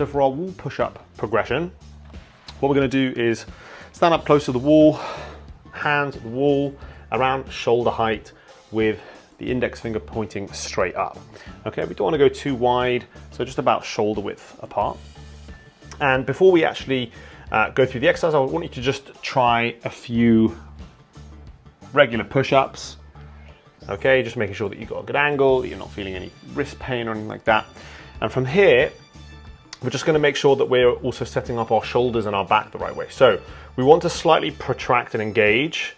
for our wall push-up progression, what we're going to do is stand up close to the wall, hands at the wall, around shoulder height with the index finger pointing straight up. Okay, we don't want to go too wide, so just about shoulder width apart. And before we actually go through the exercise, I want you to just try a few regular push-ups. Okay, just making sure that you've got a good angle, that you're not feeling any wrist pain or anything like that. And from here, we're just going to make sure that we're also setting up our shoulders and our back the right way. So we want to slightly protract and engage.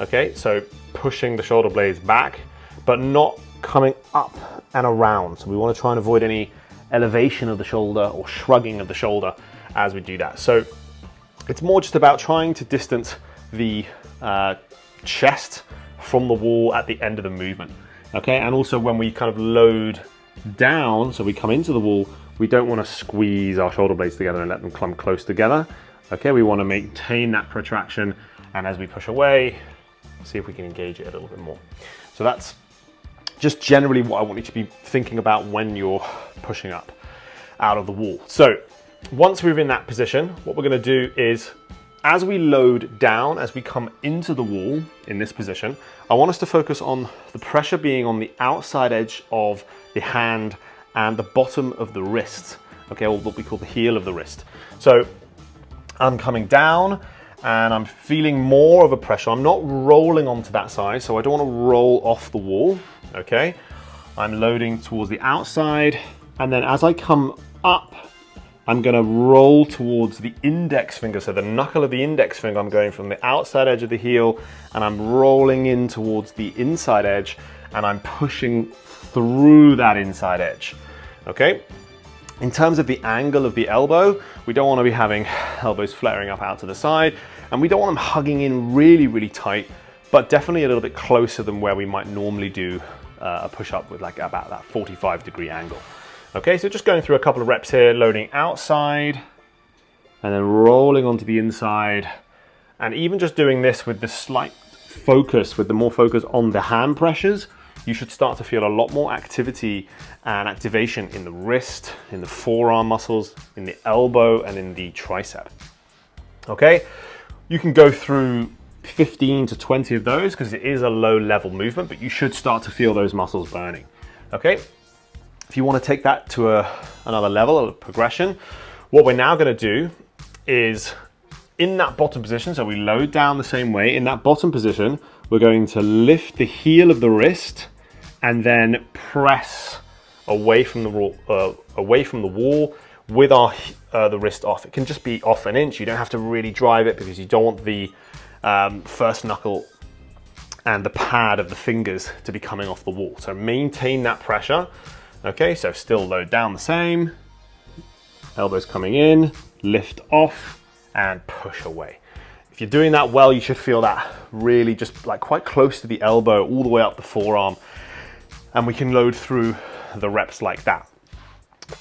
Okay, so pushing the shoulder blades back, but not coming up and around. So we want to try and avoid any elevation of the shoulder or shrugging of the shoulder as we do that. So it's more just about trying to distance the chest from the wall at the end of the movement. Okay, and also when we kind of load down, so we come into the wall, we don't want to squeeze our shoulder blades together and let them come close together. Okay, we want to maintain that protraction, and as we push away, see if we can engage it a little bit more. So that's just generally what I want you to be thinking about when you're pushing up out of the wall. So once we're in that position, what we're going to do is, as we load down, as we come into the wall in this position, I want us to focus on the pressure being on the outside edge of the hand and the bottom of the wrist, okay, or what we call the heel of the wrist. So I'm coming down and I'm feeling more of a pressure. I'm not rolling onto that side, so I don't want to roll off the wall, okay? I'm loading towards the outside, and then as I come up, I'm going to roll towards the index finger. So the knuckle of the index finger, I'm going from the outside edge of the heel and I'm rolling in towards the inside edge, and I'm pushing through that inside edge. Okay. In terms of the angle of the elbow, we don't want to be having elbows flaring up out to the side, and we don't want them hugging in really, really tight, but definitely a little bit closer than where we might normally do a push-up with like about that 45-degree angle. Okay, so just going through a couple of reps here, loading outside and then rolling onto the inside, and even just doing this with the slight focus, with the more focus on the hand pressures, you should start to feel a lot more activity and activation in the wrist, in the forearm muscles, in the elbow, and in the tricep. Okay, you can go through 15 to 20 of those because it is a low level movement, but you should start to feel those muscles burning. Okay. If you want to take that to another level of progression, what we're now going to do is in that bottom position, so we load down the same way, in that bottom position, we're going to lift the heel of the wrist and then press away from the wall with the wrist off. It can just be off an inch. You don't have to really drive it because you don't want the first knuckle and the pad of the fingers to be coming off the wall. So maintain that pressure. Okay, so still load down the same, elbows coming in, lift off, and push away. If you're doing that well, you should feel that really just like quite close to the elbow, all the way up the forearm, and we can load through the reps like that.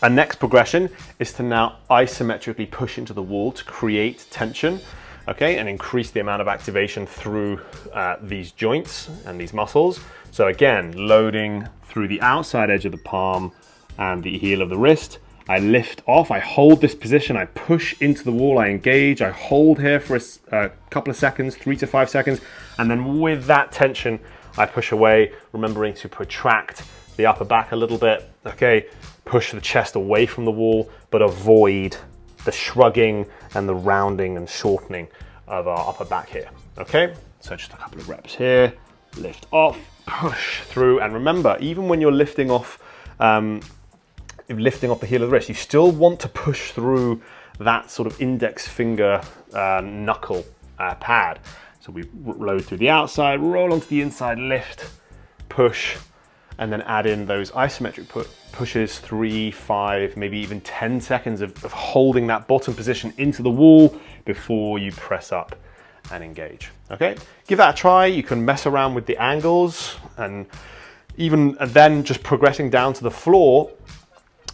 Our next progression is to now isometrically push into the wall to create tension, okay, and increase the amount of activation through these joints and these muscles. So again, loading through the outside edge of the palm and the heel of the wrist. I lift off, I hold this position, I push into the wall, I engage, I hold here for a couple of seconds, 3 to 5 seconds, and then with that tension, I push away, remembering to protract the upper back a little bit, okay? Push the chest away from the wall, but avoid the shrugging and the rounding and shortening of our upper back here, okay? So just a couple of reps here, lift off, push through, and remember, even when you're lifting off the heel of the wrist, you still want to push through that sort of index finger knuckle pad. So we load through the outside, roll onto the inside, lift, push, and then add in those isometric pushes, 3, 5, maybe even 10 seconds of holding that bottom position into the wall before you press up and engage. Okay, give that a try. You can mess around with the angles and then just progressing down to the floor,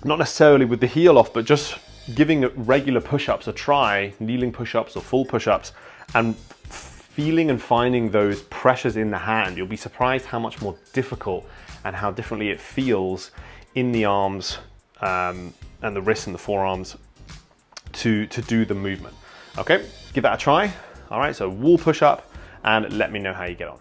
not necessarily with the heel off, but just giving regular push-ups a try, kneeling push-ups or full push-ups, and feeling and finding those pressures in the hand. You'll be surprised how much more difficult and how differently it feels in the arms and the wrists and the forearms to do the movement. Okay, give that a try. All right, so wall push up and let me know how you get on.